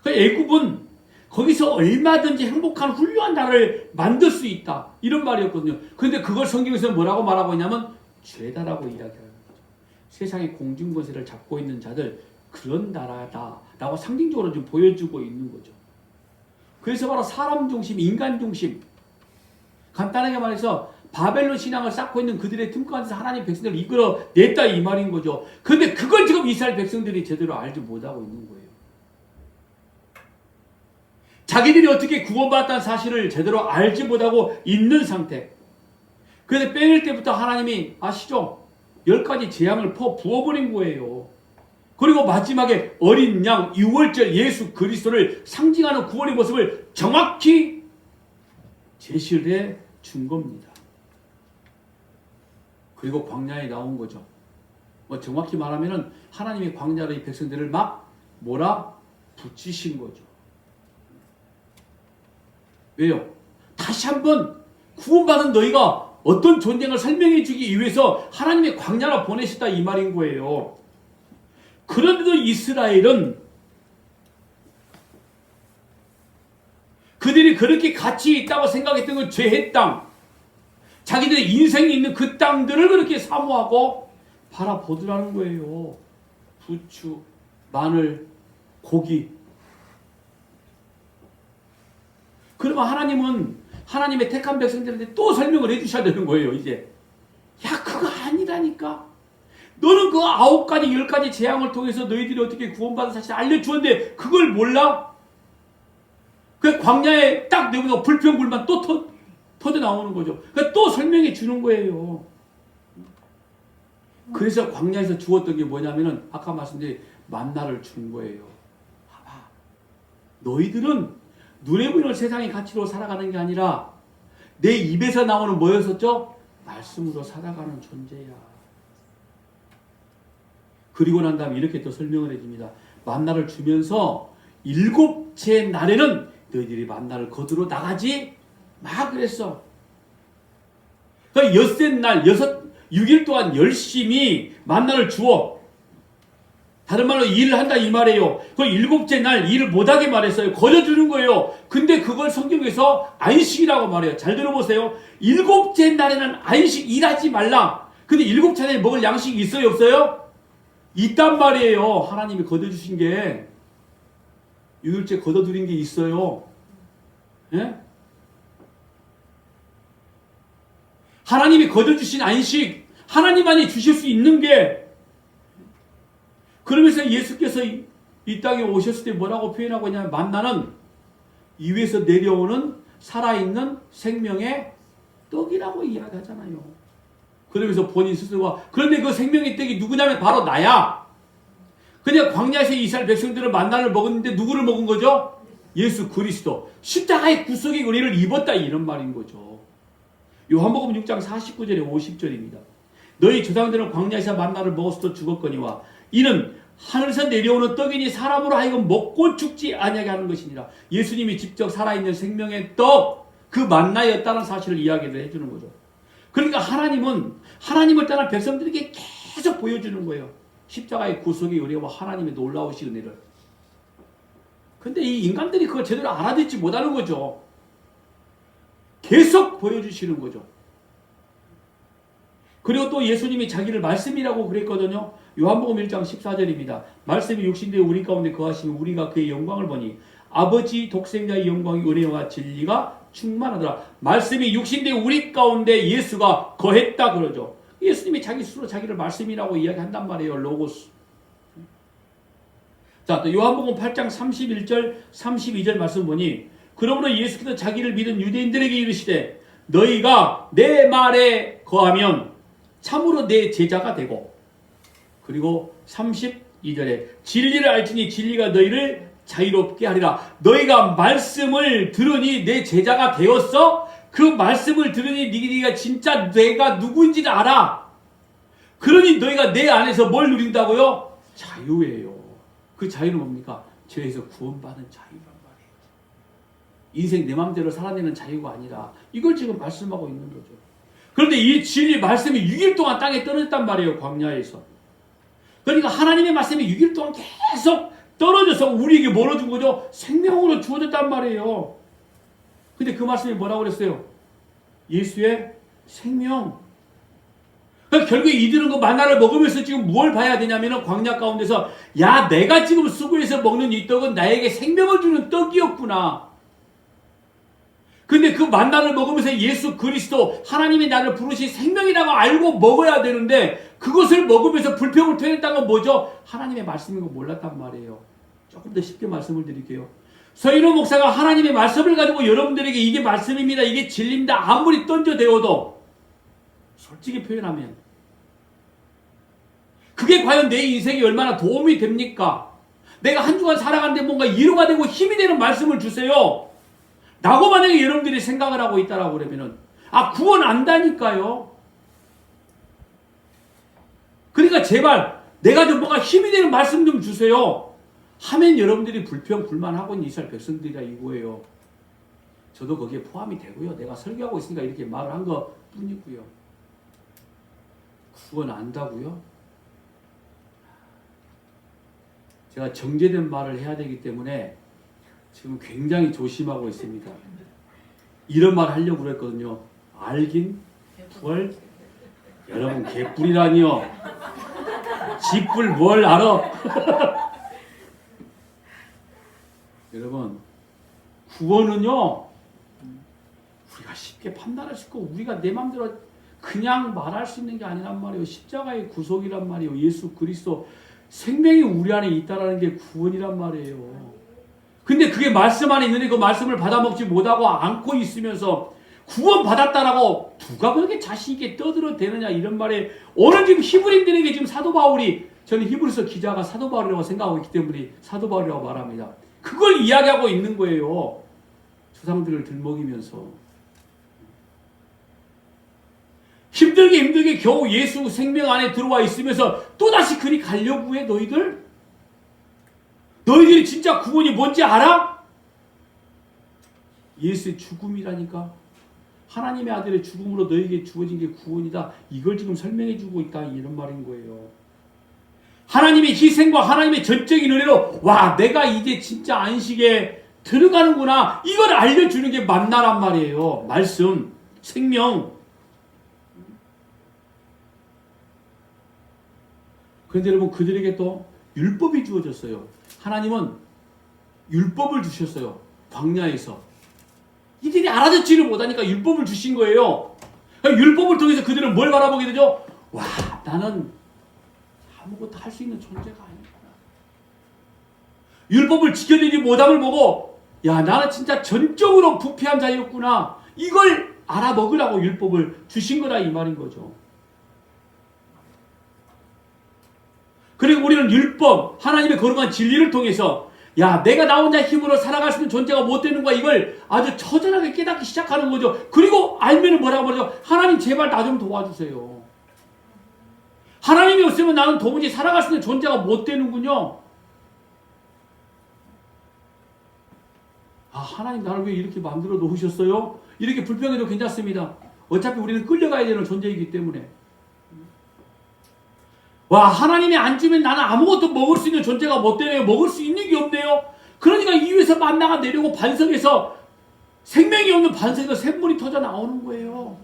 그 애굽은 거기서 얼마든지 행복한 훌륭한 나라를 만들 수 있다. 이런 말이었거든요. 그런데 그걸 성경에서 뭐라고 말하고 있냐면 죄다라고 이야기하는 거죠. 세상의 공중권세를 잡고 있는 자들, 그런 나라다라고 상징적으로 좀 보여주고 있는 거죠. 그래서 바로 사람 중심, 인간 중심. 간단하게 말해서 바벨론 신앙을 쌓고 있는 그들의 틈과 안에서 하나님 백성들을 이끌어냈다 이 말인 거죠. 그런데 그걸 지금 이스라엘 백성들이 제대로 알지 못하고 있는 거예요. 자기들이 어떻게 구원받았다는 사실을 제대로 알지 못하고 있는 상태. 그래서 빼낼 때부터 하나님이 아시죠? 10가지 재앙을 부어버린 거예요. 그리고 마지막에 어린 양, 유월절 예수 그리스도를 상징하는 구원의 모습을 정확히 제시를 해 준 겁니다. 그리고 광야에 나온 거죠. 정확히 말하면은 하나님이 광야로 이 백성들을 막 몰아붙이신 거죠. 왜요? 다시 한번 구원받은 너희가 어떤 존재를 설명해 주기 위해서 하나님의 광야로 보내셨다 이 말인 거예요. 그런데도 이스라엘은 그들이 그렇게 가치 있다고 생각했던 그 죄의 땅, 자기들의 인생이 있는 그 땅들을 그렇게 사모하고 바라보더라는 거예요. 부추, 마늘, 고기. 그러면 하나님은 하나님의 택한 백성들한테 또 설명을 해주셔야 되는 거예요. 이제 야 그거 아니라니까. 너는 그 9가지 10가지 재앙을 통해서 너희들이 어떻게 구원받은 사실 알려주었는데 그걸 몰라? 그 광야에 딱 내보내고 불평불만 또 터져 나오는 거죠. 그러니까 또 설명해 주는 거예요. 그래서 광야에서 주었던 게 뭐냐면은 아까 말씀드린 만나를 준 거예요. 봐봐. 너희들은 눈에 보이는 세상의 가치로 살아가는 게 아니라 내 입에서 나오는 뭐였었죠? 말씀으로 살아가는 존재야. 그리고 난 다음에 이렇게 또 설명을 해줍니다. 만나를 주면서 7째 날에는 너희들이 만나를 거두러 나가지 마 그랬어. 그러니까 엿새 날 6일 동안 열심히 만나를 주어. 다른 말로 일을 한다 이 말이에요. 그 7째 날 일을 못하게 말했어요. 거저주는 거예요. 근데 그걸 성경에서 안식이라고 말해요. 잘 들어보세요. 7째 날에는 안식 일하지 말라. 근데 7째 날에 먹을 양식이 있어요 없어요? 있단 말이에요. 하나님이 거둬주신 게 6일째 거둬들인 게 있어요. 예? 하나님이 거둬주신 안식, 하나님만이 주실 수 있는 게, 그러면서 예수께서 이 땅에 오셨을 때 뭐라고 표현하고 있냐면 만나는 이 위에서 내려오는 살아있는 생명의 떡이라고 이야기하잖아요. 그러면서 본인 스스로가 그런데 그 생명의 떡이 누구냐면 바로 나야. 그냥 광야에서 이스라엘 백성들은 만나를 먹었는데 누구를 먹은 거죠? 예수 그리스도. 십자가의 구속의 은혜를 입었다 이런 말인 거죠. 요한복음 6장 49절에 50절입니다. 너희 조상들은 광야에서 만나를 먹었어도 죽었거니와 이는 하늘에서 내려오는 떡이니 사람으로 하여금 먹고 죽지 아니하게 하는 것이니라. 예수님이 직접 살아있는 생명의 떡, 그 만나였다는 사실을 이야기를 해주는 거죠. 그러니까 하나님을 떠난 백성들에게 계속 보여주는 거예요. 십자가의 구속의 은혜와 하나님의 놀라우신 은혜를. 근데 이 인간들이 그걸 제대로 알아듣지 못하는 거죠. 계속 보여주시는 거죠. 그리고 또 예수님이 자기를 말씀이라고 그랬거든요. 요한복음 1장 14절입니다. 말씀이 육신되어 우리 가운데 거하시면 우리가 그의 영광을 보니 아버지 독생자의 영광이 은혜와 진리가 충만하더라. 말씀이 육신된 우리 가운데 예수가 거했다 그러죠. 예수님이 자기 스스로 자기를 말씀이라고 이야기한단 말이에요. 로고스. 자, 또 요한복음 8장 31절 32절 말씀 보니 그러므로 예수께서 자기를 믿은 유대인들에게 이르시되 너희가 내 말에 거하면 참으로 내 제자가 되고, 그리고 32절에 진리를 알지니 진리가 너희를 자유롭게 하리라. 너희가 말씀을 들으니 내 제자가 되었어. 그 말씀을 들으니 네가 진짜 내가 누구인지를 알아. 그러니 너희가 내 안에서 뭘 누린다고요? 자유예요. 그 자유는 뭡니까? 죄에서 구원받은 자유란 말이에요. 인생 내 마음대로 살아내는 자유가 아니라 이걸 지금 말씀하고 있는 거죠. 그런데 이 진리 말씀이 6일 동안 땅에 떨어졌단 말이에요. 광야에서. 그러니까 하나님의 말씀이 6일 동안 계속 떨어져서 우리에게 뭐로 준 거죠? 생명으로 주어졌단 말이에요. 근데 그 말씀이 뭐라고 그랬어요? 예수의 생명. 그러니까 결국에 이들은 그 만나를 먹으면서 지금 뭘 봐야 되냐면 광야 가운데서 야, 내가 지금 수고해서 먹는 이 떡은 나에게 생명을 주는 떡이었구나. 근데 그 만나를 먹으면서 예수 그리스도 하나님이 나를 부르신 생명이라고 알고 먹어야 되는데 그것을 먹으면서 불평을 토했다는 건 뭐죠? 하나님의 말씀인 거 몰랐단 말이에요. 조금 더 쉽게 말씀을 드릴게요. 서인호 목사가 하나님의 말씀을 가지고 여러분들에게 이게 말씀입니다, 이게 진리입니다 아무리 던져대어도 솔직히 표현하면 그게 과연 내 인생에 얼마나 도움이 됩니까? 내가 한 주간 살아가는데 뭔가 위로가 되고 힘이 되는 말씀을 주세요 라고 만약에 여러분들이 생각을 하고 있다라고 그러면은 구원 안다니까요. 그러니까 제발 내가 좀 뭔가 힘이 되는 말씀 좀 주세요 하면 여러분들이 불평 불만하고 있는 이스라엘 백성들이라 이거예요. 저도 거기에 포함이 되고요. 내가 설교하고 있으니까 이렇게 말을 한 것 뿐이고요. 구원 안다고요? 제가 정제된 말을 해야 되기 때문에 지금 굉장히 조심하고 있습니다. 이런 말 하려고 그랬거든요. 알긴 뭘? 여러분 개뿔이라니요. 지뿔 뭘 알아? 여러분 구원은요 우리가 쉽게 판단할 수 있고 우리가 내 마음대로 그냥 말할 수 있는 게 아니란 말이에요. 십자가의 구속이란 말이에요. 예수 그리스도 생명이 우리 안에 있다라는 게 구원이란 말이에요. 근데 그게 말씀 안에 있는데 그 말씀을 받아먹지 못하고 안고 있으면서 구원 받았다라고 누가 그렇게 자신있게 떠들어대느냐 이런 말에 오늘 지금 히브리인들에게 지금 사도 바울이, 저는 히브리서 기자가 사도 바울이라고 생각하고 있기 때문에 사도 바울이라고 말합니다. 그걸 이야기하고 있는 거예요. 조상들을 들먹이면서 힘들게 겨우 예수 생명 안에 들어와 있으면서 또다시 그리 가려고 해. 너희들이 진짜 구원이 뭔지 알아? 예수의 죽음이라니까. 하나님의 아들의 죽음으로 너희에게 주어진 게 구원이다. 이걸 지금 설명해 주고 있다 이런 말인 거예요. 하나님의 희생과 하나님의 전적인 은혜로 와 내가 이제 진짜 안식에 들어가는구나 이걸 알려주는 게 만나란 말이에요. 말씀, 생명. 그런데 여러분 그들에게 또 율법이 주어졌어요. 하나님은 율법을 주셨어요. 광야에서. 이들이 알아듣지를 못하니까 율법을 주신 거예요. 율법을 통해서 그들은 뭘 바라보게 되죠? 와 나는 아무것도 할 수 있는 존재가 아니구나. 율법을 지켜내지 못함을 보고 야 나는 진짜 전적으로 부패한 자였구나. 이걸 알아먹으라고 율법을 주신 거다 이 말인 거죠. 그리고 우리는 율법, 하나님의 거룩한 진리를 통해서 야 내가 나 혼자 힘으로 살아갈 수 있는 존재가 못 되는 거야. 이걸 아주 처절하게 깨닫기 시작하는 거죠. 그리고 알면 뭐라고 말하죠? 하나님 제발 나 좀 도와주세요. 하나님이 없으면 나는 도무지 살아갈 수 있는 존재가 못 되는군요. 하나님 나를 왜 이렇게 만들어 놓으셨어요? 이렇게 불평해도 괜찮습니다. 어차피 우리는 끌려가야 되는 존재이기 때문에. 와 하나님이 안 주면 나는 아무것도 먹을 수 있는 존재가 못 되네요. 먹을 수 있는 게 없네요. 그러니까 이 위에서 만나가 내려오고 반석에서 생명이 없는 반석에서 샘물이 터져 나오는 거예요.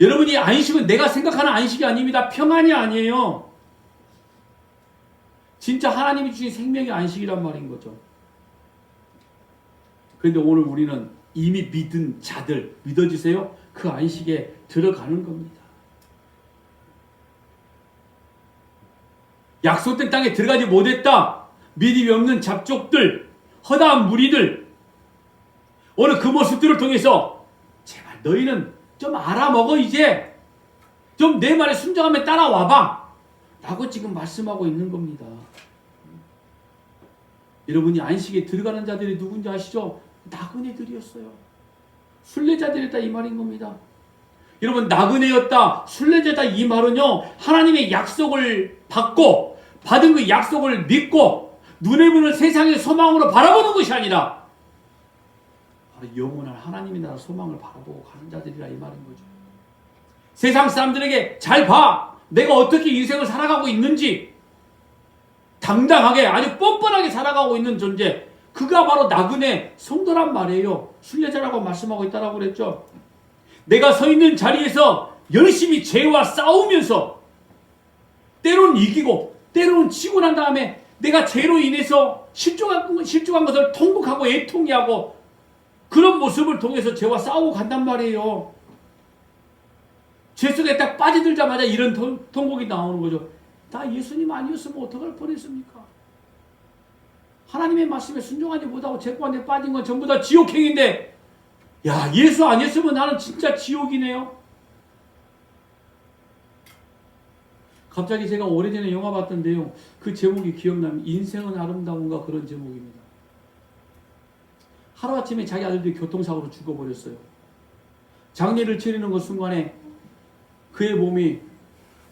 여러분 이 안식은 내가 생각하는 안식이 아닙니다. 평안이 아니에요. 진짜 하나님이 주신 생명의 안식이란 말인 거죠. 그런데 오늘 우리는 이미 믿은 자들, 믿어주세요? 그 안식에 들어가는 겁니다. 약속된 땅에 들어가지 못했다. 믿음이 없는 잡족들, 허다한 무리들, 오늘 그 모습들을 통해서 제발 너희는 좀 알아먹어 이제. 좀 내 말에 순종하며 따라와봐. 라고 지금 말씀하고 있는 겁니다. 여러분이 안식에 들어가는 자들이 누군지 아시죠? 나그네들이었어요. 순례자들이었다 이 말인 겁니다. 여러분 나그네였다, 순례자다 이 말은요, 하나님의 약속을 받고 받은 그 약속을 믿고 눈에 보는 세상의 소망으로 바라보는 것이 아니라 바로 영원한 하나님의 나라 소망을 바라보고 가는 자들이라 이 말인 거죠. 세상 사람들에게 잘 봐, 내가 어떻게 인생을 살아가고 있는지 당당하게 아주 뻔뻔하게 살아가고 있는 존재, 그가 바로 나그네 성도란 말이에요. 순례자라고 말씀하고 있다라고 그랬죠. 내가 서 있는 자리에서 열심히 죄와 싸우면서 때로는 이기고 때로는 지고 난 다음에 내가 죄로 인해서 실족한 것을 통곡하고 애통해하고 그런 모습을 통해서 죄와 싸우고 간단 말이에요. 죄 속에 딱 빠져들자마자 이런 통곡이 나오는 거죠. 나 예수님 아니었으면 어떡할 뻔했습니까? 하나님의 말씀에 순종하지 못하고 죄 가운데 빠진 건 전부 다 지옥행인데, 야, 예수 아니었으면 나는 진짜 지옥이네요. 갑자기 제가 오래전에 영화 봤던데요, 그 제목이 기억나면 인생은 아름다운가 그런 제목입니다. 하루아침에 자기 아들들이 교통사고로 죽어버렸어요. 장례를 치르는 그 순간에 그의 몸이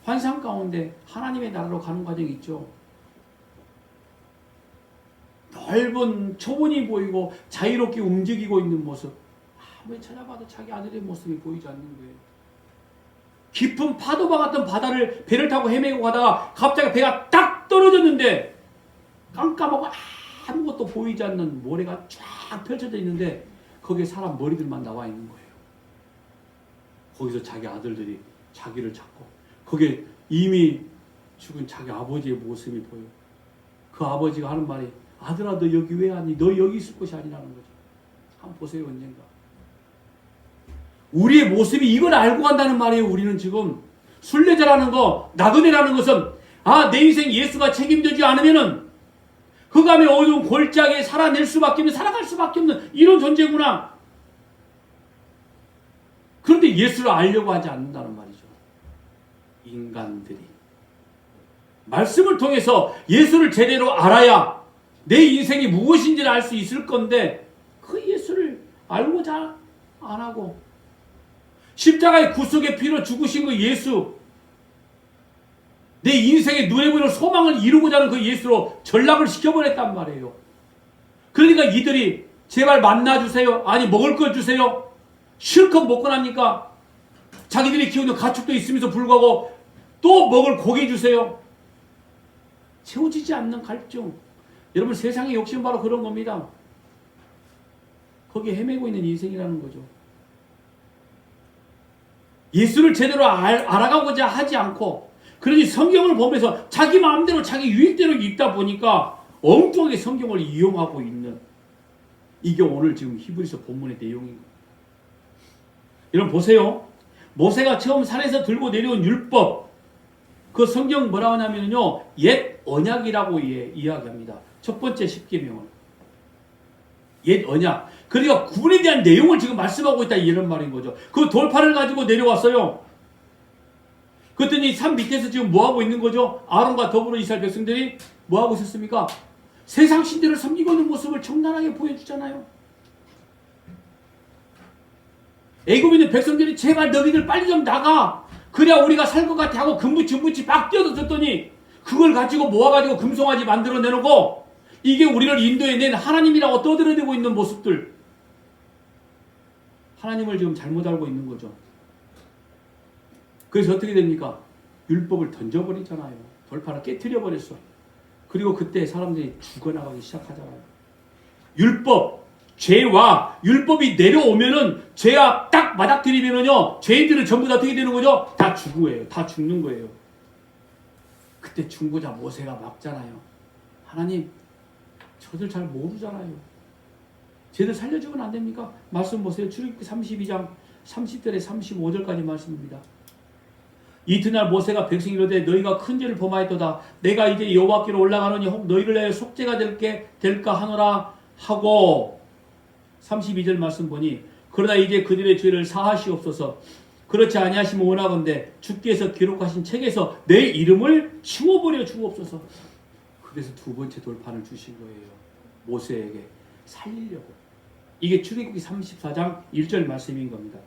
환상 가운데 하나님의 나라로 가는 과정이 있죠. 넓은 초원이 보이고 자유롭게 움직이고 있는 모습, 아무리 찾아봐도 자기 아들의 모습이 보이지 않는 거예요. 깊은 파도와 같은 바다를 배를 타고 헤매고 가다가 갑자기 배가 딱 떨어졌는데 깜깜하고 아무것도 보이지 않는 모래가 쫙 펼쳐져 있는데 거기에 사람 머리들만 나와 있는 거예요. 거기서 자기 아들들이 자기를 찾고 거기에 이미 죽은 자기 아버지의 모습이 보여. 그 아버지가 하는 말이, 아들아 너 여기 왜 왔니? 너 여기 있을 곳이 아니라는 거죠. 한번 보세요. 언젠가 우리의 모습이 이걸 알고 간다는 말이에요. 우리는 지금 순례자라는 거, 나그네라는 것은 내 인생 예수가 책임지지 않으면은 흑암의 어두운 골짜기에 살아낼 수밖에 없는, 살아갈 수밖에 없는 이런 존재구나. 그런데 예수를 알려고 하지 않는다는 말이죠. 인간들이 말씀을 통해서 예수를 제대로 알아야 내 인생이 무엇인지를 알 수 있을 건데 그 예수를 알고자 안 하고 십자가의 구속의 피로 죽으신 그 예수, 내 인생의 눈에 보이는 소망을 이루고자 하는 그 예수로 전락을 시켜버렸단 말이에요. 그러니까 이들이 제발 만나주세요, 아니 먹을 것 주세요, 실컷 먹고 나니까 자기들이 키우는 가축도 있으면서 불구하고 또 먹을 고기 주세요. 채워지지 않는 갈증. 여러분 세상의 욕심 바로 그런 겁니다. 거기에 헤매고 있는 인생이라는 거죠. 예수를 제대로 알아가고자 하지 않고, 그러니 성경을 보면서 자기 마음대로 자기 유익대로 읽다 보니까 엉뚱하게 성경을 이용하고 있는, 이게 오늘 지금 히브리서 본문의 내용인 거예요. 여러분 보세요. 모세가 처음 산에서 들고 내려온 율법, 그 성경 뭐라고 하냐면요, 옛 언약이라고 이야기합니다. 첫 번째 십계명은 옛 언약. 그러니까 구원에 대한 내용을 지금 말씀하고 있다 이런 말인 거죠. 그 돌판을 가지고 내려왔어요. 그랬더니 산 밑에서 지금 뭐하고 있는 거죠? 아론과 더불어 이스라엘 백성들이 뭐하고 있었습니까? 세상 신들을 섬기고 있는 모습을 적나라하게 보여주잖아요. 애굽에 있는 백성들이 제발 너희들 빨리 좀 나가, 그래야 우리가 살 것 같아 하고 금붙이 막 뛰어들었더니 그걸 가지고 모아가지고 금송아지 만들어 내놓고 이게 우리를 인도해낸 하나님이라고 떠들어대고 있는 모습들, 하나님을 지금 잘못 알고 있는 거죠. 그래서 어떻게 됩니까? 율법을 던져버리잖아요. 돌파를 깨트려버렸어. 그리고 그때 사람들이 죽어나가기 시작하잖아요. 율법, 죄와 율법이 내려오면은, 죄와 딱 맞닥뜨리면은요, 죄인들은 전부 다 어떻게 되는 거죠? 다 죽어요. 다 죽는 거예요. 그때 중보자 모세가 막잖아요. 하나님, 저들 잘 모르잖아요. 쟤들 살려주면 안 됩니까? 말씀 보세요. 출애굽기 32장 30절에 35절까지 말씀입니다. 이튿날 모세가 백성이 이르되 너희가 큰 죄를 범하였도다. 내가 이제 여호와께로 올라가노니 혹 너희를 내어 속죄가 될까 하노라 하고 32절 말씀 보니 그러나 이제 그들의 죄를 사하시옵소서. 그렇지 아니하시면 원하건대 주께서 기록하신 책에서 내 이름을 지워버려 주옵소서. 그래서 두 번째 돌판을 주신 거예요. 모세에게 살리려고. 이게 출애굽기 34장 1절 말씀인 겁니다.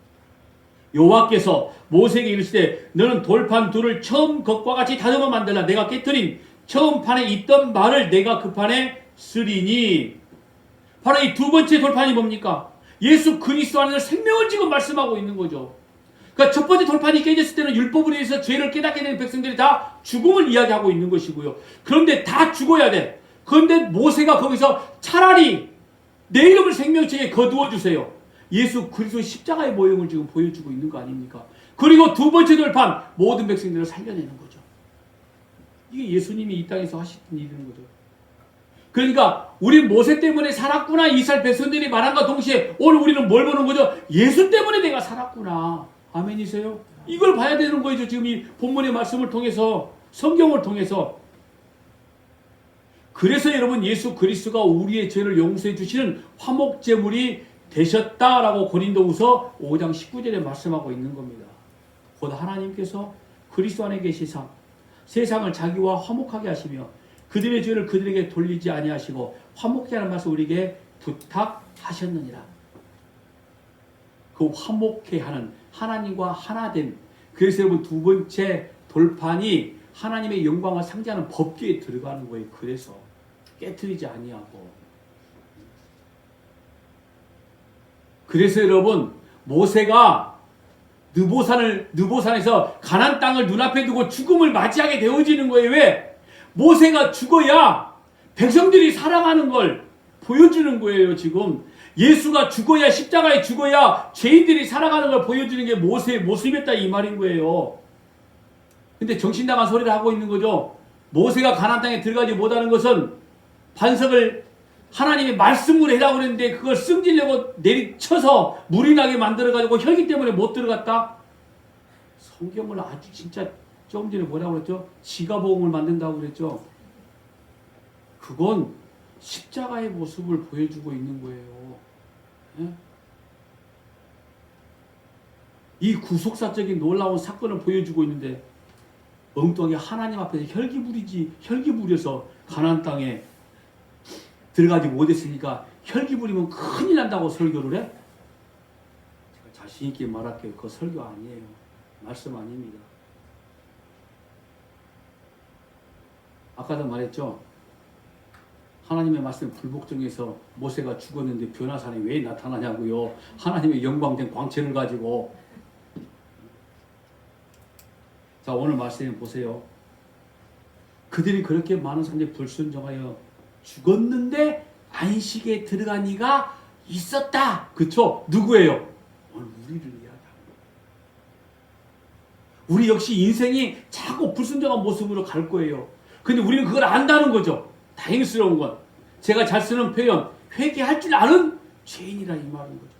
여호와께서 모세에게 이르시되 너는 돌판 둘을 처음 것과 같이 다듬어 만들라. 내가 깨뜨린 처음 판에 있던 말을 내가 그 판에 쓰리니. 바로 이 두 번째 돌판이 뭡니까? 예수 그리스도 안에서 생명을 지금 말씀하고 있는 거죠. 그러니까 첫 번째 돌판이 깨졌을 때는 율법으로 인해서 죄를 깨닫게 되는 백성들이 다 죽음을 이야기하고 있는 것이고요. 그런데 다 죽어야 돼. 그런데 모세가 거기서 차라리 내 이름을 생명책에 거두어 주세요. 예수 그리스도의 십자가의 모형을 지금 보여주고 있는 거 아닙니까? 그리고 두 번째 돌판, 모든 백성들을 살려내는 거죠. 이게 예수님이 이 땅에서 하시던 일인 거죠. 그러니까 우리 모세 때문에 살았구나 이스라엘 백성들이 말함과 동시에 오늘 우리는 뭘 보는 거죠? 예수 때문에 내가 살았구나. 아멘이세요? 이걸 봐야 되는 거죠. 지금 이 본문의 말씀을 통해서, 성경을 통해서. 그래서 여러분 예수 그리스도가 우리의 죄를 용서해 주시는 화목제물이 되셨다라고 고린도후서 5장 19절에 말씀하고 있는 겁니다. 곧 하나님께서 그리스도 안에 계시사 세상을 자기와 화목하게 하시며 그들의 죄를 그들에게 돌리지 아니하시고 화목케 하는 말씀 우리에게 부탁하셨느니라. 그 화목케 하는 하나님과 하나됨. 그래서 여러분 두 번째 돌판이 하나님의 영광을 상징하는 법궤에 들어가는 거예요. 그래서 깨트리지 아니하고. 그래서 여러분 모세가 느보산에서 가나안 땅을 눈앞에 두고 죽음을 맞이하게 되어지는 거예요. 왜? 모세가 죽어야 백성들이 살아가는 걸 보여주는 거예요. 지금 예수가 죽어야, 십자가에 죽어야 죄인들이 살아가는 걸 보여주는 게 모세의 모습이었다 이 말인 거예요. 근데 정신나간 소리를 하고 있는 거죠. 모세가 가나안 땅에 들어가지 못하는 것은 반석을 하나님의 말씀으로 해라고 그랬는데 그걸 승질내고 내리쳐서 물이 나게 만들어가지고 혈기 때문에 못 들어갔다. 성경을 아주 진짜 조금 전에 뭐라고 그랬죠? 지가복음을 만든다고 그랬죠? 그건 십자가의 모습을 보여주고 있는 거예요. 예? 이 구속사적인 놀라운 사건을 보여주고 있는데 엉뚱하게 하나님 앞에서 혈기 부려서 가나안 땅에 들어가지 못했으니까 혈기 부리면 큰일 난다고 설교를 해? 제가 자신 있게 말할게요. 그거 설교 아니에요. 말씀 아닙니다. 아까도 말했죠. 하나님의 말씀 불복종해서 모세가 죽었는데 변화산이 왜 나타나냐고요. 하나님의 영광된 광채를 가지고. 자, 오늘 말씀 보세요. 그들이 그렇게 많은 사람들이 불순종하여 죽었는데 안식에 들어간 이가 있었다. 그쵸? 누구예요? 오늘 우리를 이야기합니다. 우리 역시 인생이 자꾸 불순종한 모습으로 갈 거예요. 근데 우리는 그걸 안다는 거죠. 다행스러운 건 제가 잘 쓰는 표현, 회개할 줄 아는 죄인이라 이 말인 거죠.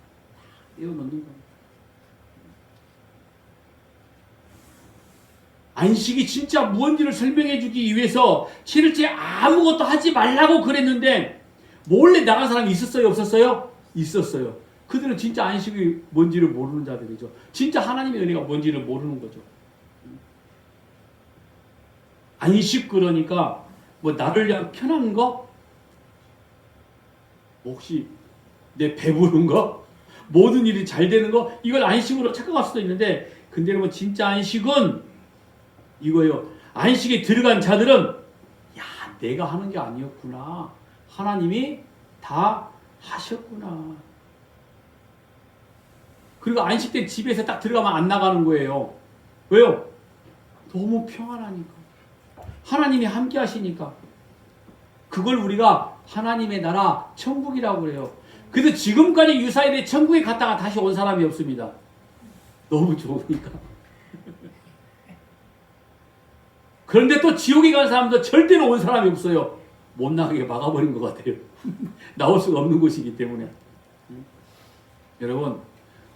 외워놓는 겁니다. 안식이 진짜 무언지를 설명해 주기 위해서 7일째 아무것도 하지 말라고 그랬는데 몰래 나간 사람이 있었어요? 없었어요? 있었어요. 그들은 진짜 안식이 뭔지를 모르는 자들이죠. 진짜 하나님의 은혜가 뭔지를 모르는 거죠. 안식 그러니까 뭐 나를 위한 편한 거? 혹시 내 배부른 거? 모든 일이 잘 되는 거? 이걸 안식으로 착각할 수도 있는데 근데 여러분 진짜 안식은 이거예요. 안식에 들어간 자들은 야 내가 하는 게 아니었구나. 하나님이 다 하셨구나. 그리고 안식 때 집에서 딱 들어가면 안 나가는 거예요. 왜요? 너무 평안하니까. 하나님이 함께 하시니까. 그걸 우리가 하나님의 나라 천국이라고 그래요. 그래서 지금까지 유사일에 천국에 갔다가 다시 온 사람이 없습니다. 너무 좋으니까. 그런데 또 지옥에 간 사람도 절대로 온 사람이 없어요. 못 나가게 막아버린 것 같아요. 나올 수가 없는 곳이기 때문에. 여러분,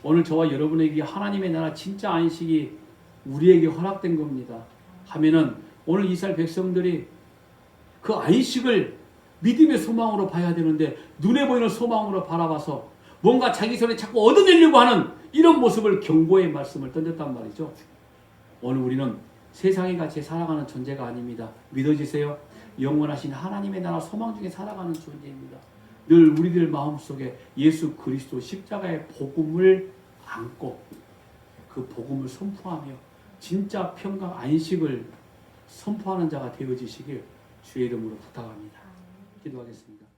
오늘 저와 여러분에게 하나님의 나라 진짜 안식이 우리에게 허락된 겁니다. 하면은 오늘 이스라엘 백성들이 그 안식을 믿음의 소망으로 봐야 되는데 눈에 보이는 소망으로 바라봐서 뭔가 자기 손에 자꾸 얻어내려고 하는 이런 모습을 경고의 말씀을 던졌단 말이죠. 오늘 우리는 세상에 같이 살아가는 존재가 아닙니다. 믿어지세요? 영원하신 하나님의 나라 소망 중에 살아가는 존재입니다. 늘 우리들 마음속에 예수 그리스도 십자가의 복음을 안고 그 복음을 선포하며 진짜 평강 안식을 선포하는 자가 되어지시길 주의 이름으로 부탁합니다. 기도하겠습니다.